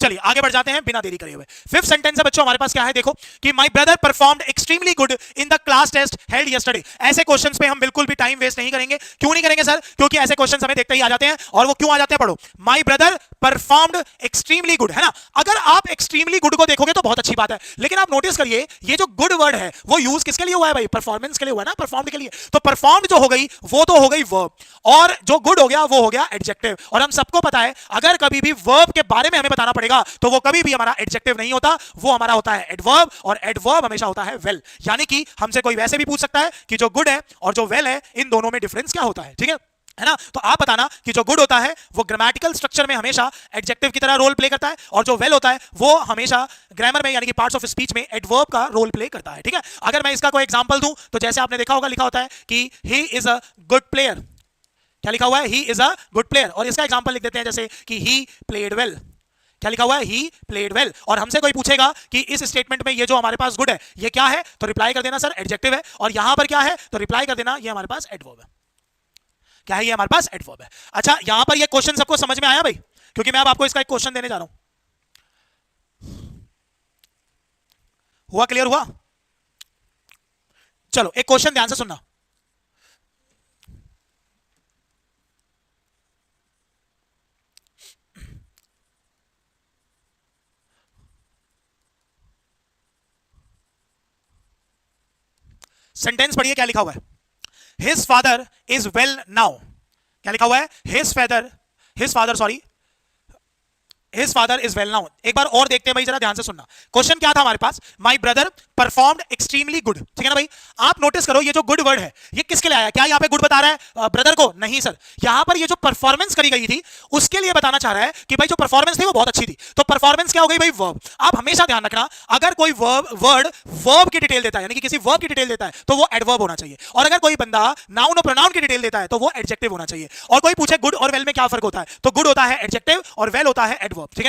चलिए आगे बढ़ जाते हैं बिना देरी करे हुए। फिफ्थ सेंटेंस है बच्चों हमारे पास क्या है, देखो कि my brother performed extremely good in the class test held yesterday. ऐसे क्वेश्चंस पे हम बिल्कुल भी टाइम वेस्ट नहीं करेंगे। क्यों नहीं करेंगे सर? क्योंकि ऐसे क्वेश्चंस हमें देखते ही आ जाते हैं। और वो क्यों आ जाते हैं, पढ़ो। My brother performed extremely good, है ना। अगर आप एक्सट्रीमली गुड को देखोगे तो बहुत अच्छी बात है, लेकिन आप नोटिस करिए ये जो गुड वर्ड है वो यूज किसके लिए हुआ है भाई? परफॉर्मेंस के लिए हुआ है ना, परफॉर्म्ड के लिए। तो परफॉर्म्ड जो हो गई वो तो हो गई वर्ब, और जो गुड हो गया वो हो गया एडजेक्टिव। और हम सबको पता है अगर कभी भी वर्ब के बारे में हमें बताना पड़ेगा तो वो कभी भी हमारा एडजेक्टिव नहीं होता, वो हमारा होता है एडवर्ब, और एडवर्ब हमेशा होता है वेल। यानी कि हमसे कोई वैसे भी पूछ सकता है कि जो गुड है और जो वेल है इन दोनों में डिफरेंस क्या होता है, ठीक है ना। तो आप बताना कि जो गुड होता है वो ग्रामेटिकल स्ट्रक्चर में हमेशा एडजेक्टिव की तरह रोल प्ले करता है, और जो वेल होता है वो हमेशा ग्रामर में यानी कि पार्ट्स ऑफ स्पीच में एडवर्ब का रोल प्ले करता है, ठीक है। अगर मैं इसका कोई एग्जांपल दूं तो जैसे आपने देखा होगा लिखा होता है कि he is a good player. क्या लिखा हुआ है? He is a good player. और इसका एग्जांपल लिख देते हैं जैसे कि ही प्लेड वेल। क्या लिखा हुआ है? He played well. और हमसे कोई पूछेगा कि इस स्टेटमेंट में ये जो हमारे पास गुड है ये क्या है, तो रिप्लाई कर देना सर एडजेक्टिव है, और यहां पर क्या है तो रिप्लाई कर देना ये हमारे पास एडवर्ब है। क्या है? ये हमारे पास एडवर्ब है। अच्छा, यहां पर ये क्वेश्चन सबको समझ में आया भाई? क्योंकि मैं अब आपको इसका एक क्वेश्चन देने जा रहा हूं। हुआ? क्लियर हुआ? चलो एक क्वेश्चन ध्यान से सुनना। सेंटेंस पढ़िए क्या लिखा हुआ है। His father is well now. क्या लिखा हुआ है? His father is well now. एक बार और देखते हैं भाई, जरा ध्यान से सुनना। क्वेश्चन क्या था हमारे पास? My brother performed extremely good, ठीक है ना भाई। आप नोटिस करो ये जो गुड वर्ड है ये किसके लिए आया? क्या यहाँ पे गुड बता रहा है ब्रदर को? नहीं सर, यहाँ पर ये जो परफॉर्मेंस करी गई थी उसके लिए बताना चाह रहा है कि भाई जो परफॉर्मेंस थी वो बहुत अच्छी थी। तो परफॉर्मेंस क्या हो गई भाई? वर्ब। आप हमेशा ध्यान रखना अगर कोई वर्ड वर्ब की डिटेल देता है यानी कि किसी वर्ब की डिटेल देता है तो वो एडवर्ब होना चाहिए, और अगर कोई बंदा नाउन और प्रोनाउन की डिटेल देता है तो वो एडजेक्टिव होना चाहिए। और कोई पूछे गुड और वेल में क्या फर्क होता है, तो गुड होता है एडजेक्टिव और वेल होता है एडवर्ब, ठीक है।